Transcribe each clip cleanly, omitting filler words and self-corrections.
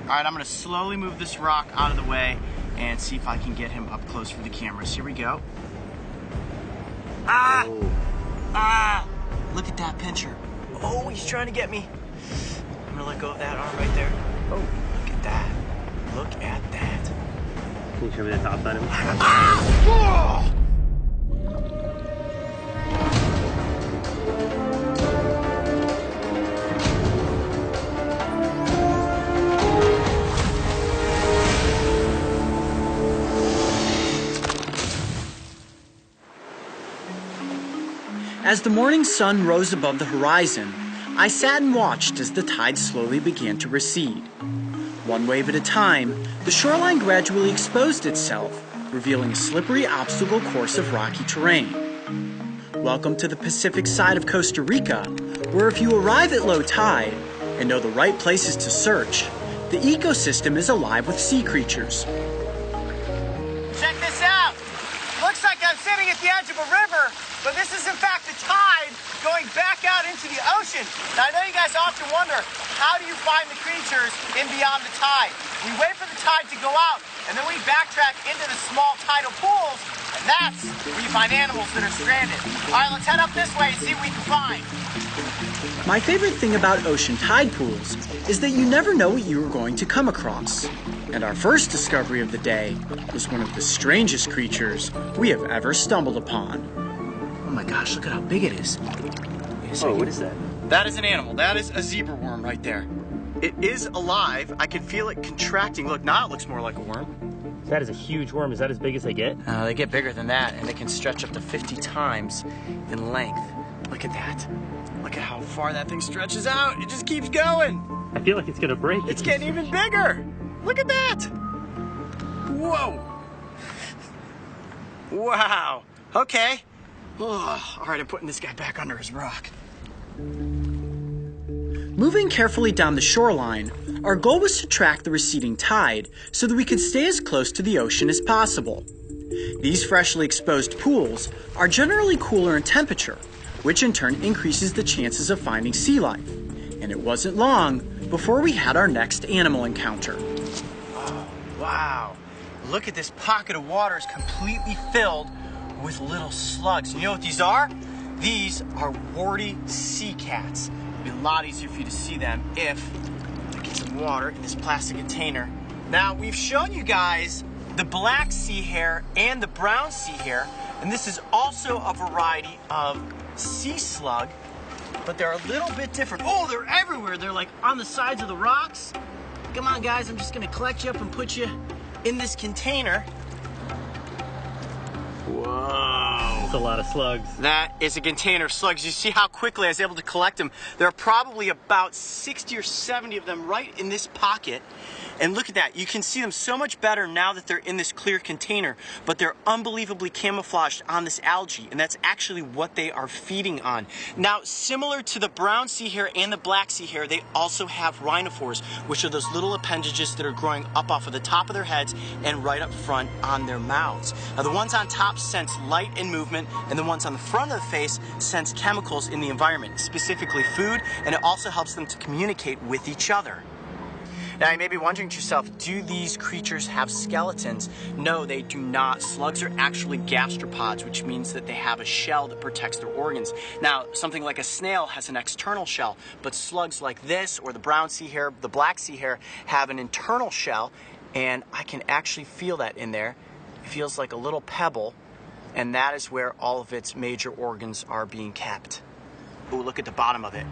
All right, I'm gonna slowly move this rock out of the way and see if I can get him up close for the cameras. Here we go. Ah! Oh. Ah! Look at that pincher. Oh, he's trying to get me. I'm gonna let go of that arm right there. Oh, look at that. Look at that. Can you show me the top side of him? Ah! Oh! As the morning sun rose above the horizon, I sat and watched as the tide slowly began to recede. One wave at a time, the shoreline gradually exposed itself, revealing a slippery obstacle course of rocky terrain. Welcome to the Pacific side of Costa Rica, where if you arrive at low tide and know the right places to search, the ecosystem is alive with sea creatures. Check this out. Looks like I'm sitting at the edge of a river, but this is in fact the tide going back out into the ocean. Now I know you guys often wonder, how do you find the creatures in beyond the tide? We wait for the tide to go out, and then we backtrack into the small tidal pools, and that's where you find animals that are stranded. All right, let's head up this way and see what we can find. My favorite thing about ocean tide pools is that you never know what you are going to come across. And our first discovery of the day was one of the strangest creatures we have ever stumbled upon. Oh my gosh, look at how big it is. Oh, what is that? That is an animal. That is a zebra worm right there. It is alive. I can feel it contracting. Look, now it looks more like a worm. That is a huge worm. Is that as big as they get? They get bigger than that, and they can stretch up to 50 times in length. Look at that. Look at how far that thing stretches out. It just keeps going. I feel like it's gonna break. It's getting even bigger. Look at that. Whoa. Wow. Okay. Oh, all right, I'm putting this guy back under his rock. Moving carefully down the shoreline, our goal was to track the receding tide so that we could stay as close to the ocean as possible. These freshly exposed pools are generally cooler in temperature, which in turn increases the chances of finding sea life. And it wasn't long before we had our next animal encounter. Oh, wow. Look at this pocket of water is completely filled with little slugs. You know what these are? These are warty sea cats. It'd be a lot easier for you to see them if I get some water in this plastic container. Now, we've shown you guys the black sea hare and the brown sea hare, and this is also a variety of sea slug, but they're a little bit different. Oh, they're everywhere. They're like on the sides of the rocks. Come on, guys, I'm just gonna collect you up and put you in this container. Whoa. That's a lot of slugs. That is a container of slugs. You see how quickly I was able to collect them. There are probably about 60 or 70 of them right in this pocket. And look at that. You can see them so much better now that they're in this clear container, but they're unbelievably camouflaged on this algae, and that's actually what they are feeding on. Now, similar to the brown sea hare and the black sea hare, they also have rhinophores, which are those little appendages that are growing up off of the top of their heads and right up front on their mouths. Now, the ones on top sense light and movement, and the ones on the front of the face sense chemicals in the environment, specifically food, and it also helps them to communicate with each other. Now, you may be wondering to yourself, do these creatures have skeletons? No, they do not. Slugs are actually gastropods, which means that they have a shell that protects their organs. Now, something like a snail has an external shell, but slugs like this, or the brown sea hare, the black sea hare, have an internal shell, and I can actually feel that in there. It feels like a little pebble, and that is where all of its major organs are being kept. Ooh, look at the bottom of it.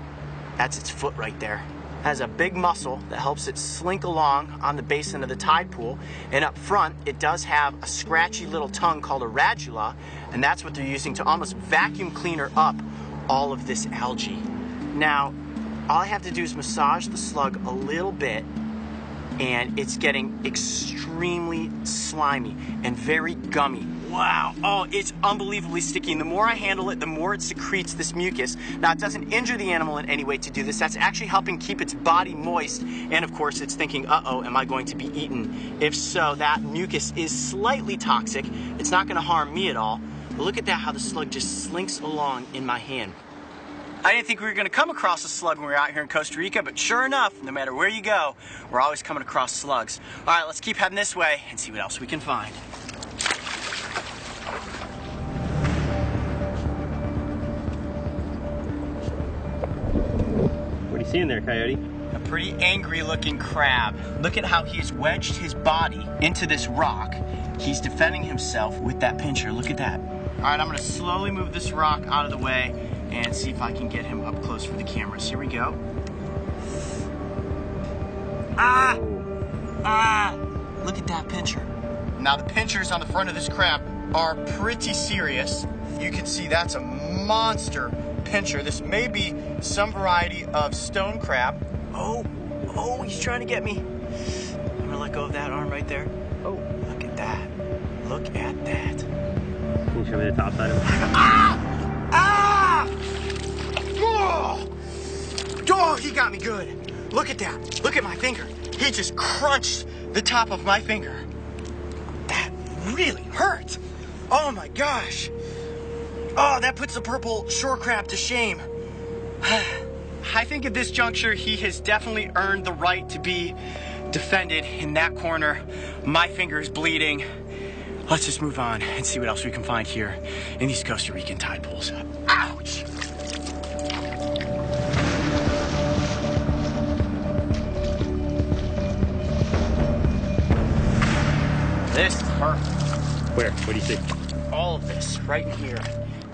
That's its foot right there. Has a big muscle that helps it slink along on the basin of the tide pool, and up front it does have a scratchy little tongue called a radula, and that's what they're using to almost vacuum cleaner up all of this algae. Now, all I have to do is massage the slug a little bit, and it's getting extremely slimy and very gummy. Wow, oh, it's unbelievably sticky. And the more I handle it, the more it secretes this mucus. Now, it doesn't injure the animal in any way to do this. That's actually helping keep its body moist. And of course, it's thinking, uh-oh, am I going to be eaten? If so, that mucus is slightly toxic. It's not gonna harm me at all. But look at that, how the slug just slinks along in my hand. I didn't think we were going to come across a slug when we were out here in Costa Rica, but sure enough, no matter where you go, we're always coming across slugs. All right, let's keep heading this way and see what else we can find. What are you seeing there, Coyote? A pretty angry looking crab. Look at how he's wedged his body into this rock. He's defending himself with that pincher. Look at that. All right, I'm gonna slowly move this rock out of the way and see if I can get him up close for the cameras. Here we go. Ah! Ah! Look at that pincher. Now the pinchers on the front of this crab are pretty serious. You can see that's a monster pincher. This may be some variety of stone crab. Oh, he's trying to get me. I'm gonna let go of that arm right there. Oh, look at that. Look at that. Can you show me the top side of it? Ah! Ah! Oh, he got me good. Look at that. Look at my finger. He just crunched the top of my finger. That really hurt. Oh my gosh. Oh, that puts the purple shore crab to shame. I think at this juncture, he has definitely earned the right to be defended in that corner. My finger is bleeding. Let's just move on and see what else we can find here in these Costa Rican tide pools. Ouch! This is perfect. Where? What do you see? All of this right in here.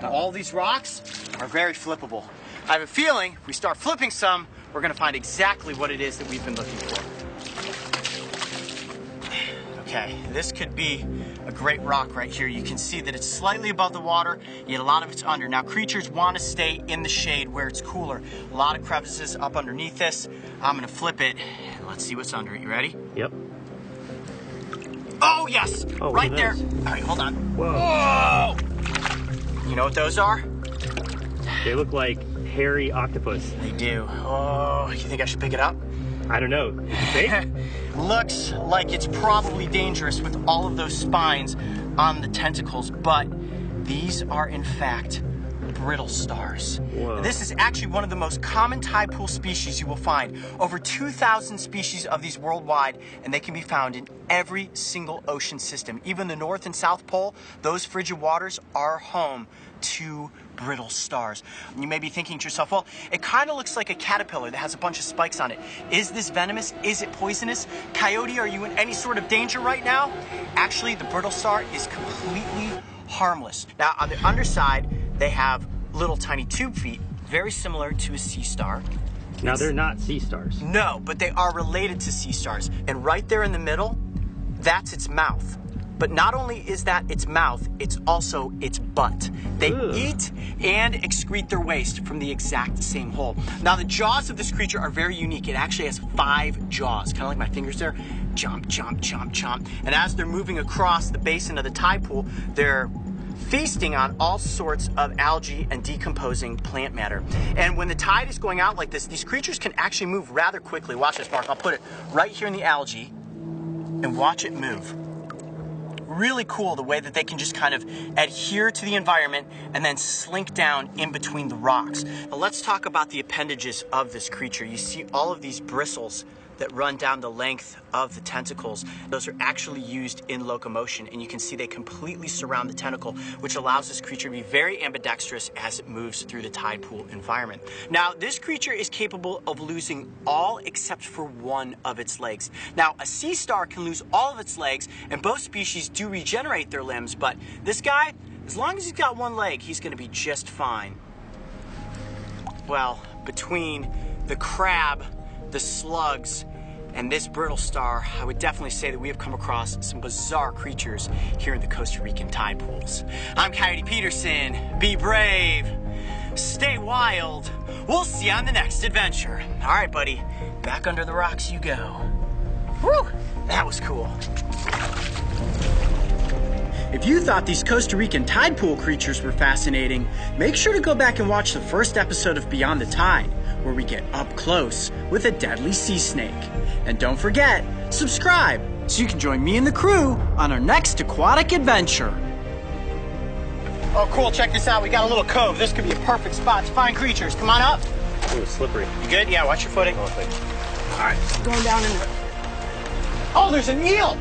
Now, all these rocks are very flippable. I have a feeling if we start flipping some, we're gonna find exactly what it is that we've been looking for. Okay, this could be a great rock right here. You can see that it's slightly above the water, yet a lot of it's under. Now, creatures want to stay in the shade where it's cooler. A lot of crevices up underneath this. I'm gonna flip it, and let's see what's under it. You ready? Yep. Oh, yes! Oh, right look there. at those. All right, hold on. Whoa. Whoa! You know what those are? They look like hairy octopus. They do. Oh, you think I should pick it up? I don't know. Is it safe? Looks like it's probably dangerous with all of those spines on the tentacles, but these are in fact brittle stars. Whoa. This is actually one of the most common tide pool species you will find. Over 2,000 species of these worldwide, and they can be found in every single ocean system. Even the North and South Pole, those frigid waters are home to brittle stars. You may be thinking to yourself, well, it kind of looks like a caterpillar that has a bunch of spikes on it. Is this venomous? Is it poisonous? Coyote, are you in any sort of danger right now? Actually, the brittle star is completely harmless. Now, on the underside, they have little tiny tube feet, very similar to a sea star. Now, they're not sea stars. No, but they are related to sea stars. And right there in the middle, that's its mouth. But not only is that its mouth, it's also its butt. They eat and excrete their waste from the exact same hole. Now, the jaws of this creature are very unique. It actually has 5 jaws, kind of like my fingers there. Chomp, chomp, chomp, chomp. And as they're moving across the basin of the tide pool, they're feasting on all sorts of algae and decomposing plant matter. And when the tide is going out like this, these creatures can actually move rather quickly. Watch this, Mark. I'll put it right here in the algae and watch it move. Really cool the way that they can just kind of adhere to the environment and then slink down in between the rocks. Now let's talk about the appendages of this creature. You see all of these bristles that run down the length of the tentacles. Those are actually used in locomotion, and you can see they completely surround the tentacle, which allows this creature to be very ambidextrous as it moves through the tide pool environment. Now, this creature is capable of losing all except for one of its legs. Now, a sea star can lose all of its legs, and both species do regenerate their limbs, but this guy, as long as he's got one leg, he's gonna be just fine. Well, between the crab, the slugs, and this brittle star, I would definitely say that we have come across some bizarre creatures here in the Costa Rican tide pools. I'm Coyote Peterson. Be brave. Stay wild. We'll see you on the next adventure. All right, buddy. Back under the rocks you go. Whew, that was cool. If you thought these Costa Rican tide pool creatures were fascinating, make sure to go back and watch the first episode of Beyond the Tide, where we get up close with a deadly sea snake. And don't forget, subscribe so you can join me and the crew on our next aquatic adventure. Oh, cool. Check this out. We got a little cove. This could be a perfect spot to find creatures. Come on up. Ooh, slippery. You good? Yeah, watch your footing. Oh, thanks. All right, going down in there. Oh, there's an eel.